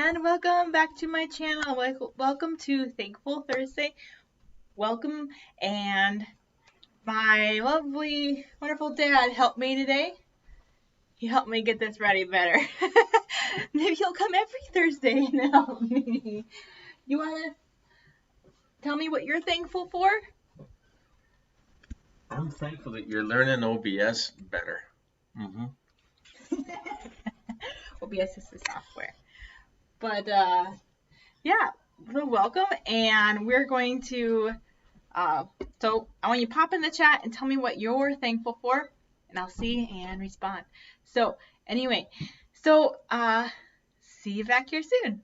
and welcome back to my channel. Welcome to Thankful Thursday. Welcome, and my lovely, wonderful dad helped me today. He helped me get this ready better. Maybe he'll come every Thursday and help me. You want to tell me what you're thankful for? I'm thankful that you're learning OBS better. OBS is the software. But, yeah, so welcome, and we're going to, so I want you to pop in the chat and tell me what you're thankful for, and I'll see and respond. So, anyway, see you back here soon.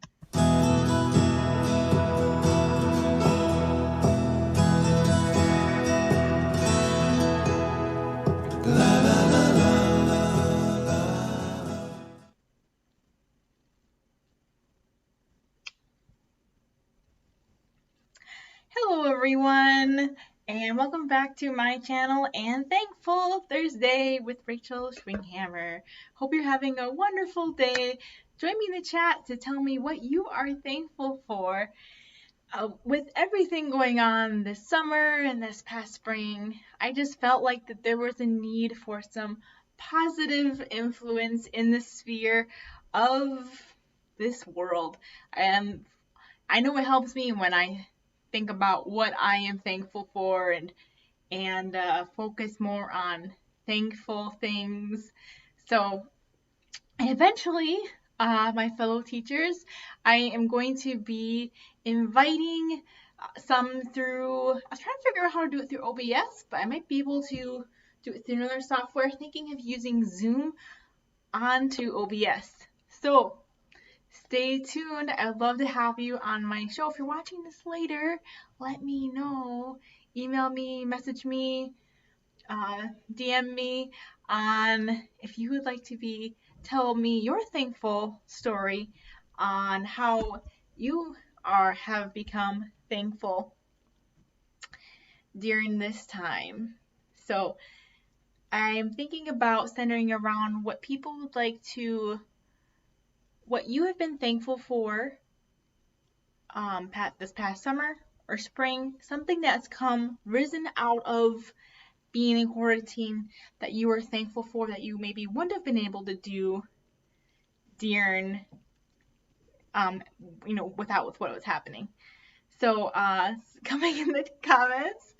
Hello everyone, and welcome back to my channel and Thankful Thursday with Rachel Schwinghammer. Hope you're having a wonderful day. Join me in the chat to tell me what you are thankful for. With everything going on this summer and this past spring, I just felt like that there was a need for some positive influence in the sphere of this world. And I know it helps me when I think about what I am thankful for and focus more on thankful things. So eventually, my fellow teachers, I am going to be inviting some through, I was trying to figure out how to do it through OBS, but I might be able to do it through another software, thinking of using Zoom onto OBS. So stay tuned. I'd love to have you on my show. If you're watching this later, let me know. Email me, message me, DM me on if you would like to tell me your thankful story on how you have become thankful during this time. So I'm thinking about centering around what people would like to, what you have been thankful for this past summer or spring, something that's risen out of being in quarantine that you are thankful for that you maybe wouldn't have been able to do during, with what was happening. So, coming in the comments,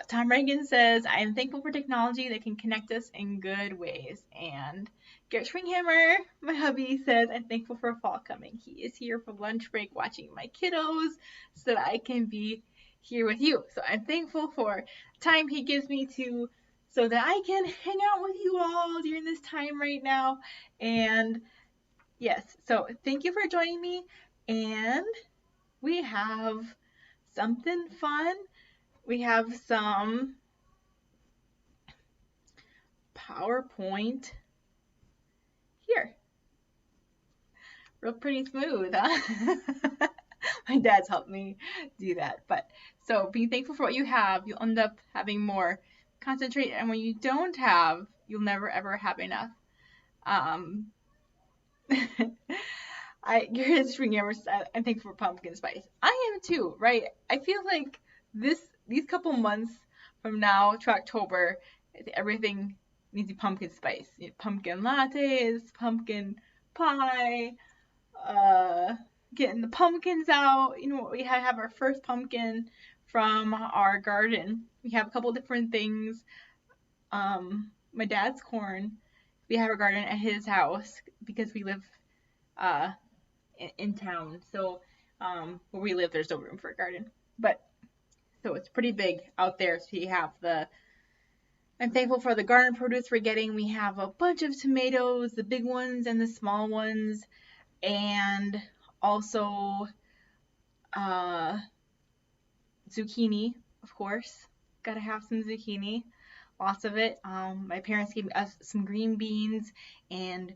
Tom Reagan says, I am thankful for technology that can connect us in good ways. And Garrett Schwinghammer, my hubby, says, I'm thankful for fall coming. He is here for lunch break watching my kiddos so that I can be here with you. So I'm thankful for time he gives me so that I can hang out with you all during this time right now. And yes, so thank you for joining me. And we have something fun. We have some PowerPoint here. Real pretty smooth, huh? My dad's helped me do that. But so be thankful for what you have. You'll end up having more. Concentrate, and when you don't have, you'll never ever have enough. Garrett Schwinghammer said, I'm thankful for pumpkin spice. I am too, right? I feel like these couple months from now to October, everything needs pumpkin spice. Pumpkin lattes, pumpkin pie, getting the pumpkins out. We have our first pumpkin from our garden. We have a couple different things. My dad's corn. We have a garden at his house because we live in town. So where we live, there's no room for a garden. But so it's pretty big out there. So you have I'm thankful for the garden produce we're getting. We have a bunch of tomatoes, the big ones and the small ones, and also zucchini, of course. Gotta have some zucchini, lots of it. My parents gave us some green beans, and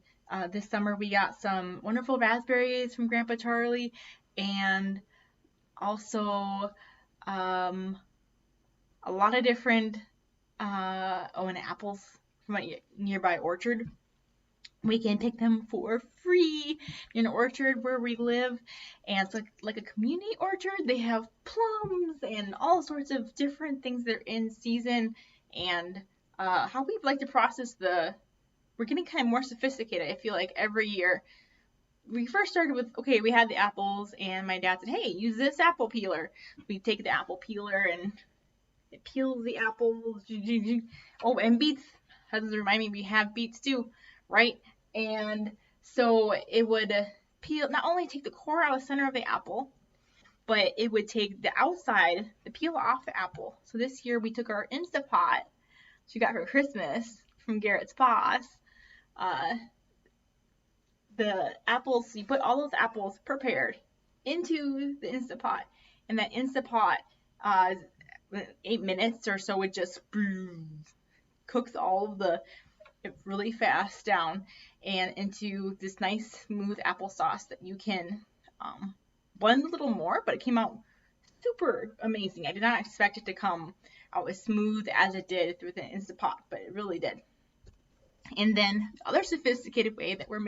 this summer we got some wonderful raspberries from Grandpa Charlie, and also a lot of different and apples from a nearby orchard. We can pick them for free in an orchard where we live, and it's like a community orchard. They have plums and all sorts of different things that are in season. And how we like to process we're getting kind of more sophisticated. I feel like every year. We first started with, okay, we had the apples, and my dad said, hey, use this apple peeler. We take the apple peeler and it peels the apples. Oh, and beets. That doesn't remind me, we have beets too, right? And so it would peel, not only take the core out of the center of the apple, but it would take the outside, the peel off the apple. So this year we took our Instapot, which we got for Christmas from Garrett's Paws. The apples, you put all those apples prepared into the Instapot, and that Instapot, 8 minutes or so, it just cooks all of it really fast down and into this nice smooth applesauce that you can blend a little more, but it came out super amazing. I did not expect it to come out as smooth as it did through the Instapot, but it really did. And then the other sophisticated way that we're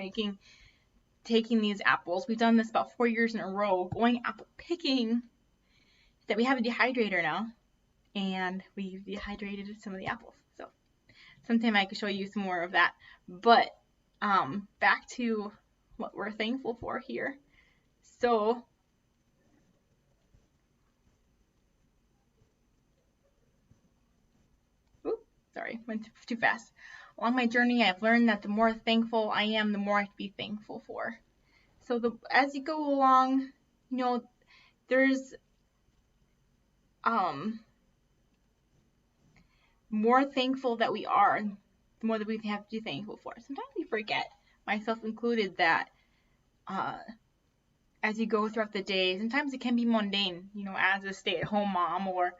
taking these apples, we've done this about 4 years in a row, going apple picking, that we have a dehydrator now, and we've dehydrated some of the apples. So sometime I could show you some more of that. But back to what we're thankful for here. So sorry, went too fast. Along my journey, I've learned that the more thankful I am, the more I have to be thankful for. So as you go along, there's more thankful that we are, the more that we have to be thankful for. Sometimes we forget, myself included, that as you go throughout the day, sometimes it can be mundane, as a stay-at-home mom or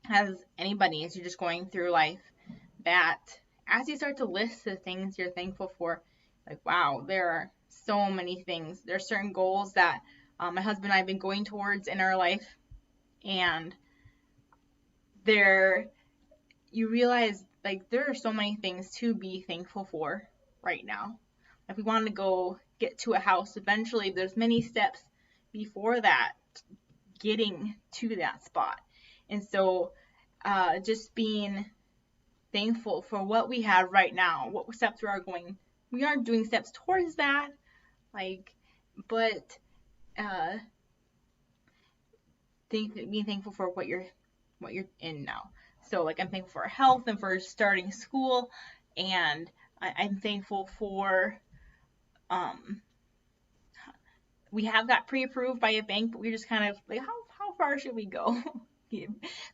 as anybody, as you're just going through life, that as you start to list the things you're thankful for, like, wow, there are so many things. There are certain goals that my husband and I have been going towards in our life, and you realize, like, there are so many things to be thankful for right now. If we want to go get to a house, eventually there's many steps before that, getting to that spot. And so just being thankful for what we have right now, what steps we are going. We aren't doing steps towards that, but being thankful for what you're in now. So, I'm thankful for health and for starting school, and I'm thankful for we have got pre-approved by a bank, but we're just kind of like, how far should we go?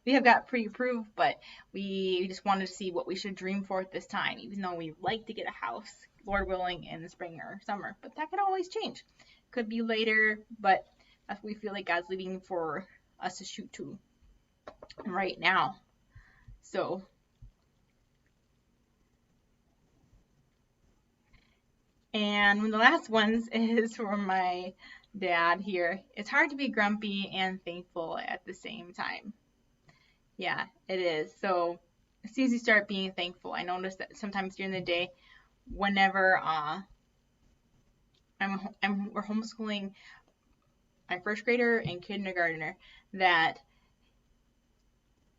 We have got pre-approved, but we just wanted to see what we should dream for at this time, even though we like to get a house, Lord willing, in the spring or summer. But that could always change. Could be later, but that's what we feel like God's leading for us to shoot to right now. So and the last ones is for my dad here. It's hard to be grumpy and thankful at the same time. Yeah, it is. So as soon as you start being thankful, I notice that sometimes during the day, whenever we're homeschooling my first grader and kindergartner, that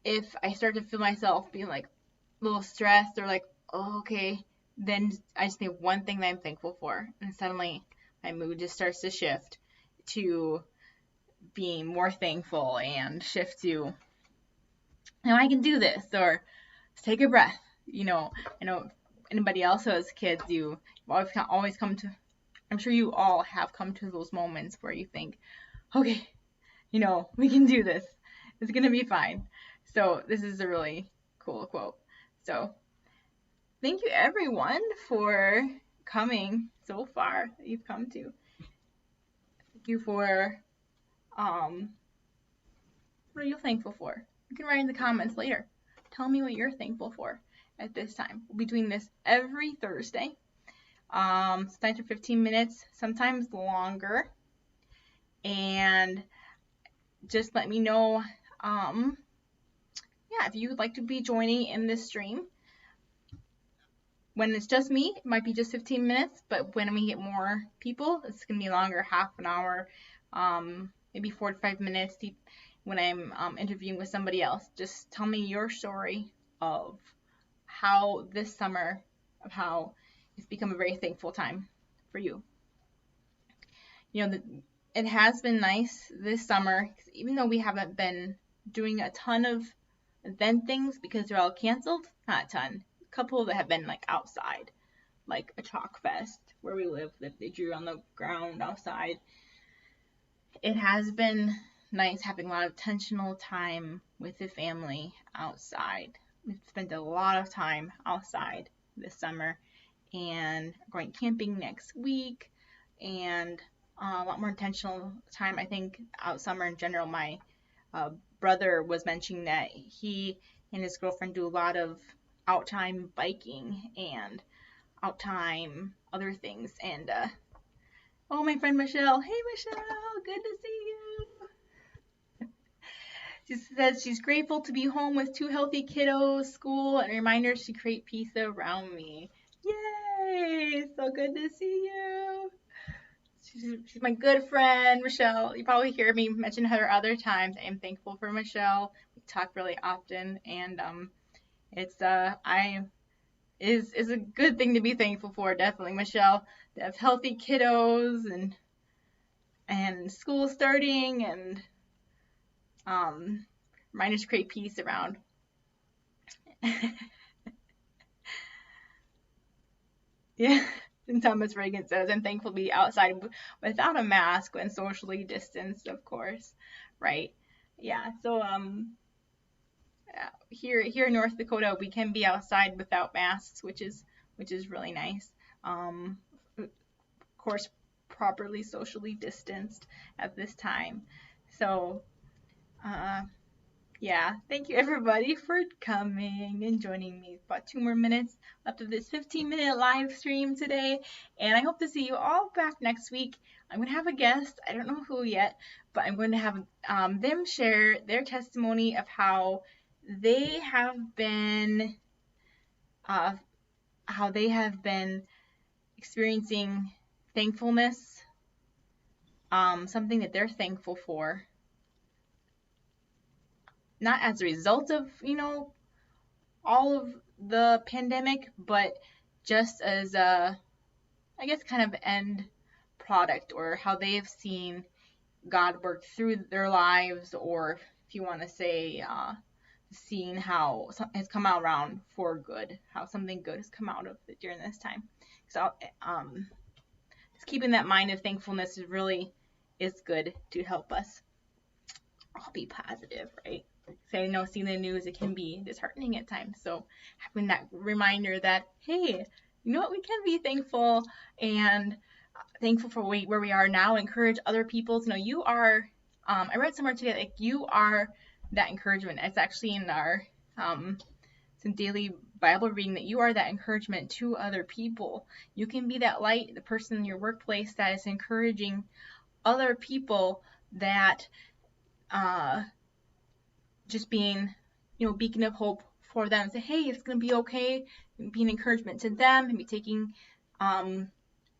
if I start to feel myself being like a little stressed or like, oh, okay, then I just think one thing that I'm thankful for, and suddenly my mood just starts to shift to being more thankful and shift to, I can do this, or take a breath. I know anybody else who has kids, you always come to, I'm sure you all have come to those moments where you think, okay, we can do this. It's going to be fine. So this is a really cool quote. So thank you everyone for coming so far that you've come to. Thank you for, what are you thankful for? You can write in the comments later. Tell me what you're thankful for at this time. We'll be doing this every Thursday. Sometimes for 15 minutes, sometimes longer. And just let me know, if you would like to be joining in this stream. when it's just me, it might be just 15 minutes, but when we get more people, it's going to be longer, half an hour, maybe 45 minutes when I'm interviewing with somebody else. Just tell me your story of how this summer, of how it's become a very thankful time for you. It has been nice this summer, even though we haven't been doing a ton of event things because they're all canceled. Not a ton. A couple that have been like outside, like a chalk fest where we live that they drew on the ground outside. It has been nice having a lot of intentional time with the family outside. We've spent a lot of time outside this summer and going camping next week, and a lot more intentional time. I think out summer in general, my brother was mentioning that he and his girlfriend do a lot of out time biking and out time other things. And oh, my friend Michelle. Hey, Michelle, good to see you. She says she's grateful to be home with 2 healthy kiddos, school, and reminders to create peace around me. Yay! So good to see you. She's my good friend, Michelle. You probably hear me mention her other times. I am thankful for Michelle. We talk really often, and it's is a good thing to be thankful for. Definitely, Michelle. To have healthy kiddos and school starting and reminders to create peace around. Yeah. And Thomas Reagan says, I'm thankful to be outside without a mask and socially distanced, of course. Right. Yeah. So here in North Dakota, we can be outside without masks, which is really nice. Of course, properly socially distanced at this time. So yeah, thank you everybody for coming and joining me. About 2 more minutes left of this 15-minute live stream today, and I hope to see you all back next week. I'm going to have a guest. I don't know who yet, but I'm going to have them share their testimony of how they have been experiencing thankfulness, something that they're thankful for, not as a result of all of the pandemic, but just as a, I guess, kind of end product, or how they have seen God work through their lives, or if you want to say, seeing how something has come out around for good, how something good has come out of it during this time. So just keeping that mind of thankfulness is good to help us all be positive, right? So I know seeing the news, it can be disheartening at times. So having that reminder that, hey, you know what, we can be thankful and thankful for where we are now. Encourage other people to know you are. I read somewhere today, like, you are that encouragement. It's actually in our some daily Bible reading, that you are that encouragement to other people. You can be that light, the person in your workplace that is encouraging other people, that just being, beacon of hope for them. Say, hey, it's going to be okay. Be an encouragement to them, and be taking,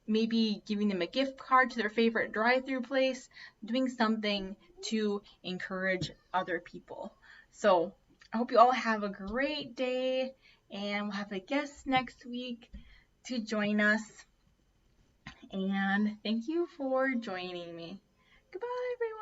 maybe giving them a gift card to their favorite drive-through place, doing something to encourage other people. So I hope you all have a great day, and we'll have a guest next week to join us. And thank you for joining me. Goodbye, everyone.